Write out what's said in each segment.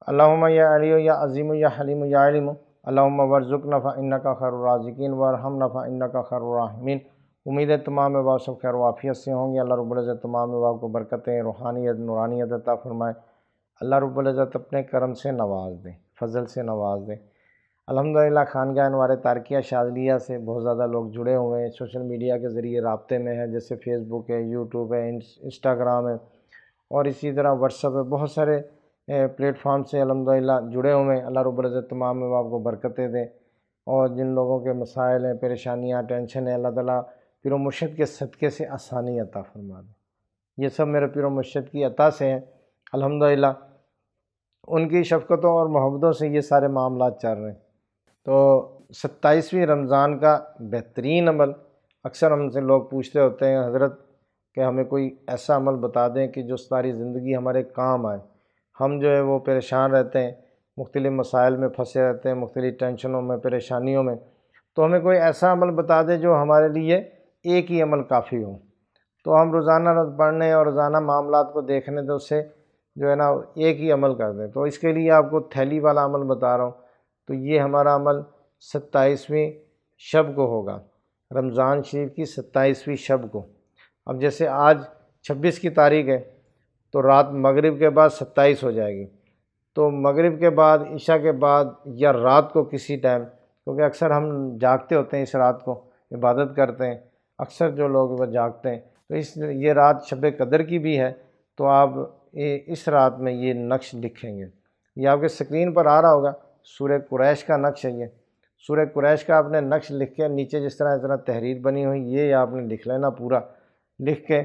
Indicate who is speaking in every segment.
Speaker 1: اللہم یا علی یا عظیم یا حلیم یا علیم اللہم ورزقنا فإنک خیر الرازقین وارحمنا فإنک خیر الراحمین۔ امید ہے تمام احباب سب خیر و عافیت سے ہوں گے۔ اللہ رب العزت تمام احباب کو برکتیں، روحانیت، نورانیت عطا فرمائے۔ اللہ رب العزت اپنے کرم سے نواز دے، فضل سے نواز دے۔ الحمدللہ خانگاہ انوار تارکیہ شاذلیہ سے بہت زیادہ لوگ جڑے ہوئے ہیں، سوشل میڈیا کے ذریعے رابطے میں ہیں، جیسے فیس بک ہے، یوٹیوب ہے، انسٹاگرام ہے اور اسی طرح واٹس ایپ ہے، بہت سارے پلیٹ فارم سے الحمدللہ جڑے ہوئے ہیں۔ اللہ رب العزت تمام احباب کو برکتیں دے، اور جن لوگوں کے مسائل ہیں، پریشانیاں، ٹینشن ہے، اللہ تعالیٰ پیر و مرشد کے صدقے سے آسانی عطا فرما دے۔ یہ سب میرے پیر و مرشد کی عطا سے ہیں الحمدللہ، ان کی شفقتوں اور محبتوں سے یہ سارے معاملات چل رہے ہیں۔ تو 27ویں رمضان کا بہترین عمل، اکثر ہم سے لوگ پوچھتے ہوتے ہیں حضرت کہ ہمیں کوئی ایسا عمل بتا دیں کہ جو ساری زندگی ہمارے کام آئے۔ ہم جو ہے وہ پریشان رہتے ہیں، مختلف مسائل میں پھنسے رہتے ہیں، مختلف ٹینشنوں میں، پریشانیوں میں، تو ہمیں کوئی ایسا عمل بتا دے جو ہمارے لیے ایک ہی عمل کافی ہو۔ تو ہم روزانہ پڑھنے اور روزانہ معاملات کو دیکھنے تو اس سے جو ہے نا ایک ہی عمل کر دیں۔ تو اس کے لیے آپ کو تھیلی والا عمل بتا رہا ہوں۔ تو یہ ہمارا عمل 27ویں شب کو ہوگا، رمضان شریف کی 27ویں شب کو۔ اب جیسے آج 26 کی تاریخ ہے، تو رات مغرب کے بعد 27 ہو جائے گی۔ تو مغرب کے بعد، عشاء کے بعد یا رات کو کسی ٹائم، کیونکہ اکثر ہم جاگتے ہوتے ہیں اس رات کو، عبادت کرتے ہیں، اکثر جو لوگ وہ جاگتے ہیں، تو یہ رات شب قدر کی بھی ہے۔ تو آپ اس رات میں یہ نقش لکھیں گے، یہ آپ کے اسکرین پر آ رہا ہوگا، سورہ قریش کا نقش ہے یہ۔ سورہ قریش کا آپ نے نقش لکھ کے نیچے جس طرح تحریر بنی ہوئی، یہ آپ نے لکھ لینا پورا لکھ کے۔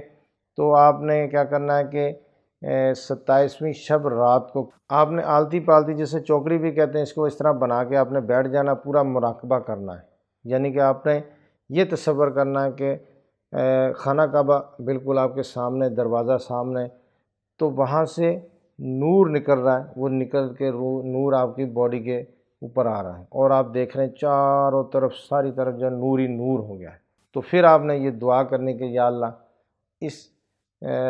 Speaker 1: تو آپ نے کیا کرنا ہے کہ 27ویں شب رات کو آپ نے آلتی پالتی، جسے چوکری بھی کہتے ہیں، اس کو اس طرح بنا کے آپ نے بیٹھ جانا، پورا مراقبہ کرنا ہے۔ یعنی کہ آپ نے یہ تصور کرنا ہے کہ خانہ کعبہ بالکل آپ کے سامنے، دروازہ سامنے، تو وہاں سے نور نکل رہا ہے، وہ نکل کے نور آپ کی باڈی کے اوپر آ رہا ہے، اور آپ دیکھ رہے ہیں چاروں طرف، ساری طرف جو نور ہی نور ہو گیا ہے۔ تو پھر آپ نے یہ دعا کرنی کہ یا اللہ اس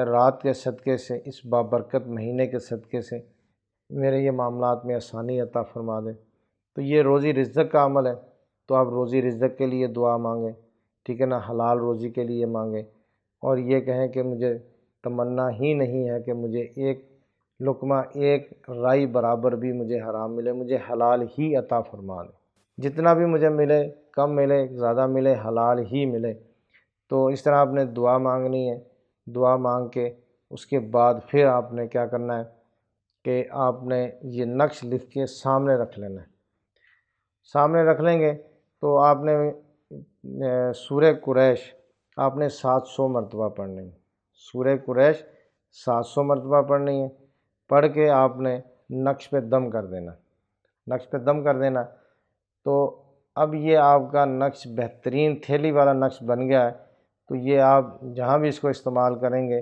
Speaker 1: رات کے صدقے سے، اس بابرکت مہینے کے صدقے سے میرے یہ معاملات میں آسانی عطا فرما دے۔ تو یہ روزی رزق کا عمل ہے، تو آپ روزی رزق کے لیے دعا مانگیں، ٹھیک ہے نا، حلال روزی کے لیے مانگیں، اور یہ کہیں کہ مجھے تمنا ہی نہیں ہے کہ مجھے ایک لقمہ، ایک رائی برابر بھی مجھے حرام ملے، مجھے حلال ہی عطا فرما دے، جتنا بھی مجھے ملے، کم ملے، زیادہ ملے، حلال ہی ملے۔ تو اس طرح آپ نے دعا مانگنی ہے۔ دعا مانگ کے اس کے بعد پھر آپ نے کیا کرنا ہے کہ آپ نے یہ نقش لکھ کے سامنے رکھ لینا ہے۔ سامنے رکھ لیں گے تو آپ نے سورہ قریش آپ نے 700 مرتبہ پڑھنی ہے۔ سورہ قریش 700 مرتبہ پڑھنی ہے۔ پڑھ کے آپ نے نقش پہ دم کر دینا، نقش پہ دم کر دینا۔ تو اب یہ آپ کا نقش بہترین تھیلی والا نقش بن گیا ہے۔ تو یہ آپ جہاں بھی اس کو استعمال کریں گے،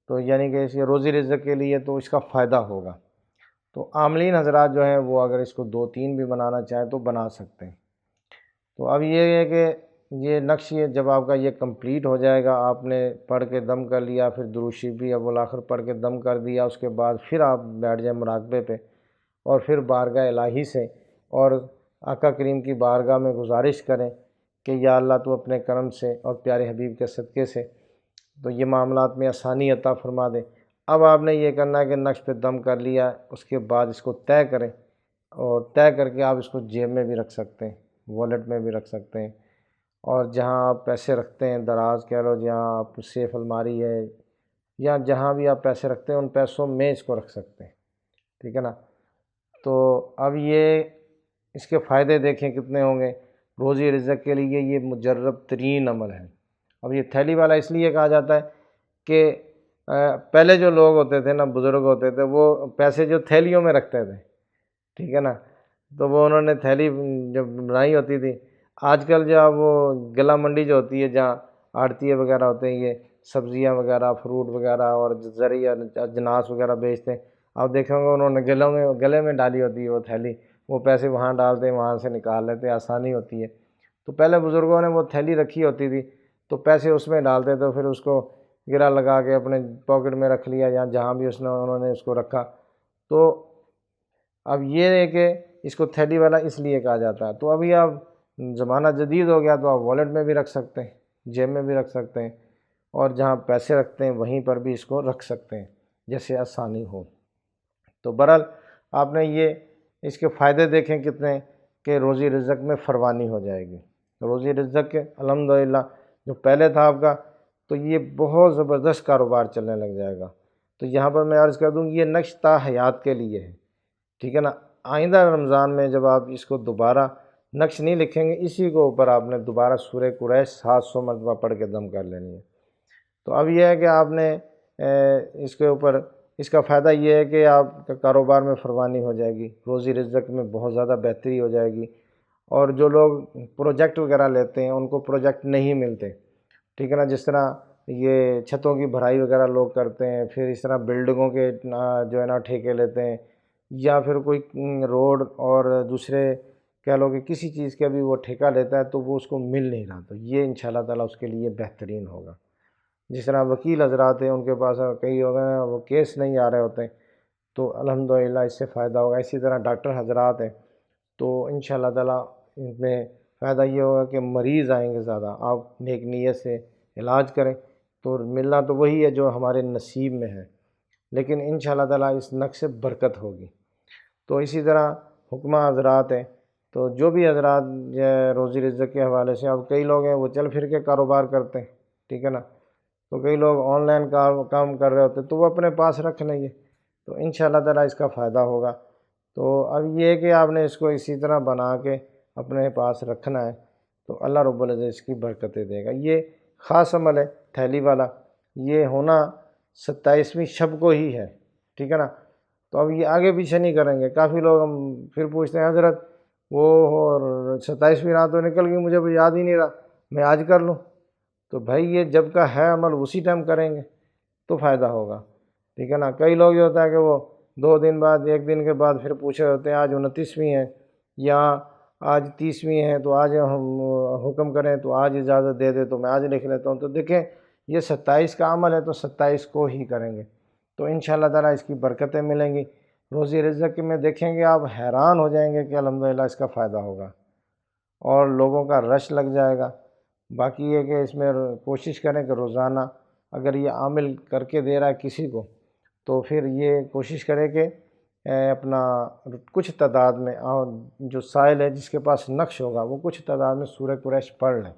Speaker 1: تو یعنی کہ اس روزی رزق کے لیے تو اس کا فائدہ ہوگا۔ تو عاملین حضرات جو ہیں وہ اگر اس کو 2-3 بھی بنانا چاہیں تو بنا سکتے ہیں۔ تو اب یہ ہے کہ یہ نقش جب آپ کا یہ کمپلیٹ ہو جائے گا، آپ نے پڑھ کے دم کر لیا، پھر درود شریف بھی اول پڑھ کے دم کر دیا، اس کے بعد پھر آپ بیٹھ جائیں مراقبے پہ، اور پھر بارگاہ الہی سے اور آقا کریم کی بارگاہ میں گزارش کریں کہ یا اللہ تو اپنے کرم سے اور پیارے حبیب کے صدقے سے تو یہ معاملات میں آسانی عطا فرما دے۔ اب آپ نے یہ کرنا ہے کہ نقش پہ دم کر لیا، اس کے بعد اس کو طے کریں، اور طے کر کے آپ اس کو جیب میں بھی رکھ سکتے ہیں، والیٹ میں بھی رکھ سکتے ہیں، اور جہاں آپ پیسے رکھتے ہیں، دراز کہہ لو، جہاں آپ سیف الماری ہے، یا جہاں بھی آپ پیسے رکھتے ہیں ان پیسوں میں اس کو رکھ سکتے ہیں، ٹھیک ہے نا۔ تو اب یہ اس کے فائدے دیکھیں کتنے ہوں گے۔ روزی رزق کے لیے یہ مجرب ترین عمل ہے۔ اب یہ تھیلی والا اس لیے کہا جاتا ہے کہ پہلے جو لوگ ہوتے تھے نا، بزرگ ہوتے تھے، وہ پیسے جو تھیلیوں میں رکھتے تھے، ٹھیک ہے نا، تو وہ انہوں نے تھیلی جب بنائی ہوتی تھی۔ آج کل جو وہ گلا منڈی جو ہوتی ہے، جہاں آڑتیے وغیرہ ہوتے ہیں، یہ سبزیاں وغیرہ، فروٹ وغیرہ اور زرعی اجناس وغیرہ بیچتے ہیں، آپ دیکھیں گے انہوں نے گلے میں ڈالی ہوتی ہے وہ تھیلی، وہ پیسے وہاں ڈالتے ہیں، وہاں سے نکال لیتے ہیں، آسانی ہوتی ہے۔ تو پہلے بزرگوں نے وہ تھیلی رکھی ہوتی تھی، تو پیسے اس میں ڈالتے تھے، پھر اس کو گرا لگا کے اپنے پاکٹ میں رکھ لیا، یا جہاں بھی انہوں نے اس کو رکھا۔ تو اب یہ ہے کہ اس کو تھیلی والا اس لیے کہا جاتا ہے۔ تو ابھی اب زمانہ جدید ہو گیا تو آپ والیٹ میں بھی رکھ سکتے ہیں، جیب میں بھی رکھ سکتے ہیں، اور جہاں پیسے رکھتے ہیں وہیں پر بھی اس کو رکھ سکتے ہیں جیسے آسانی ہو۔ تو بہرحال آپ نے یہ اس کے فائدے دیکھیں کتنے، کہ روزی رزق میں فراوانی ہو جائے گی۔ روزی رزق کے الحمدللہ جو پہلے تھا آپ کا، تو یہ بہت زبردست کاروبار چلنے لگ جائے گا۔ تو یہاں پر میں عرض کر دوں یہ نقش تا حیات کے لیے ہے، ٹھیک ہے نا۔ آئندہ رمضان میں جب آپ اس کو دوبارہ نقش نہیں لکھیں گے، اسی کے اوپر آپ نے دوبارہ سورہ قریش 700 مرتبہ پڑھ کے دم کر لینی ہے۔ تو اب یہ ہے کہ آپ نے اس کے اوپر اس کا فائدہ یہ ہے کہ آپ کا کاروبار میں فراوانی ہو جائے گی، روزی رزق میں بہت زیادہ بہتری ہو جائے گی، اور جو لوگ پروجیکٹ وغیرہ لیتے ہیں ان کو پروجیکٹ نہیں ملتے، ٹھیک ہے نا، جس طرح یہ چھتوں کی بھرائی وغیرہ لوگ کرتے ہیں، پھر اس طرح بلڈنگوں کے جو ہے نا ٹھیکے لیتے ہیں، یا پھر کوئی روڈ اور دوسرے کہہ لو کہ کسی چیز کا بھی وہ ٹھیکہ لیتا ہے تو وہ اس کو مل نہیں رہا، تو یہ انشاءاللہ تعالیٰ اس کے لیے بہترین ہوگا۔ جس طرح وکیل حضرات ہیں ان کے پاس کئی ہو گئے وہ کیس نہیں آ رہے ہوتے ہیں، تو الحمدللہ اس سے فائدہ ہوگا۔ اسی طرح ڈاکٹر حضرات ہیں، تو انشاءاللہ تعالیٰ ان میں فائدہ یہ ہوگا کہ مریض آئیں گے زیادہ، آپ نیک نیت سے علاج کریں تو ملنا تو وہی ہے جو ہمارے نصیب میں ہے، لیکن انشاءاللہ تعالیٰ اس نقش سے برکت ہوگی۔ تو اسی طرح حکمہ حضرات ہیں، تو جو بھی حضرات روزی رزق کے حوالے سے، اب کئی لوگ ہیں وہ چل پھر کے کاروبار کرتے ہیں، ٹھیک ہے نا، تو کئی لوگ آن لائن کام کر رہے ہوتے ہیں تو وہ اپنے پاس رکھ لیں گے، تو انشاءاللہ تعالیٰ اس کا فائدہ ہوگا۔ تو اب یہ ہے کہ آپ نے اس کو اسی طرح بنا کے اپنے پاس رکھنا ہے، تو اللہ رب العزت اس کی برکتیں دے گا۔ یہ خاص عمل ہے تھیلی والا، یہ ہونا 27ویں شب کو ہی ہے، ٹھیک ہے نا۔ تو اب یہ آگے پیچھے نہیں کریں گے۔ کافی لوگ ہم پھر پوچھتے ہیں حضرت وہ 27ویں رات تو نکل گئی، مجھے بھی یاد ہی نہیں رہا، میں آج کر لوں۔ تو بھائی یہ جب کا ہے عمل اسی ٹائم کریں گے تو فائدہ ہوگا، ٹھیک ہے نا۔ کئی لوگ یہ ہوتا ہے کہ وہ 2 دن بعد، 1 دن کے بعد پھر پوچھے ہوتے ہیں آج 29ویں ہے یا آج 30ویں ہے، تو آج ہم حکم کریں تو آج اجازت دے دے تو میں آج لکھ لیتا ہوں۔ تو دیکھیں یہ 27 کا عمل ہے تو 27 کو ہی کریں گے، تو انشاءاللہ تعالیٰ اس کی برکتیں ملیں گی۔ روزی رزق میں دیکھیں گے آپ حیران ہو جائیں گے کہ الحمدللہ اس کا فائدہ ہوگا اور لوگوں کا رش لگ جائے گا۔ باقی یہ کہ اس میں کوشش کریں کہ روزانہ اگر یہ عامل کر کے دے رہا ہے کسی کو، تو پھر یہ کوشش کرے کہ اپنا کچھ تعداد میں جو سائل ہے جس کے پاس نقش ہوگا وہ کچھ تعداد میں سورہ قریش پڑھ لیں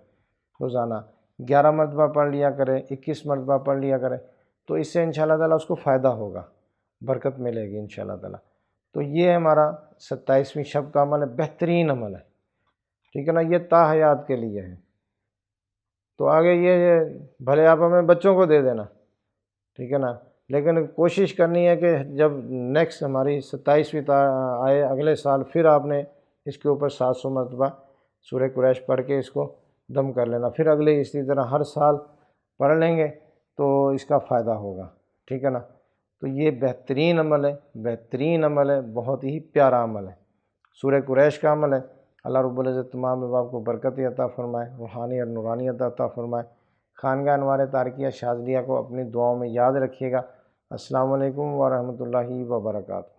Speaker 1: روزانہ، 11 مرتبہ پڑھ لیا کرے، 21 مرتبہ پڑھ لیا کرے، تو اس سے انشاءاللہ تعالیٰ اس کو فائدہ ہوگا، برکت ملے گی انشاءاللہ تعالیٰ۔ تو یہ ہمارا 27ویں شب کا عمل ہے، بہترین عمل ہے، ٹھیک ہے نا، یہ تا حیات کے لیے ہے۔ تو آگے یہ بھلے آپ ہمیں بچوں کو دے دینا، ٹھیک ہے نا، لیکن کوشش کرنی ہے کہ جب نیکسٹ ہماری 27ویں آئے اگلے سال، پھر آپ نے اس کے اوپر 700 مرتبہ سورہ قریش پڑھ کے اس کو دم کر لینا، پھر اگلے اسی طرح ہر سال پڑھ لیں گے تو اس کا فائدہ ہوگا، ٹھیک ہے نا۔ تو یہ بہترین عمل ہے، بہترین عمل ہے، بہت ہی پیارا عمل ہے، سورہ قریش کا عمل ہے۔ اللہ رب العزت تمام احباب کو برکت عطا فرمائے، روحانی اور نورانیت عطا فرمائے۔ خانقاہ انوار تارکیہ شاذلیہ کو اپنی دعاؤں میں یاد رکھیے گا۔ السلام علیکم ورحمۃ اللہ وبرکاتہ۔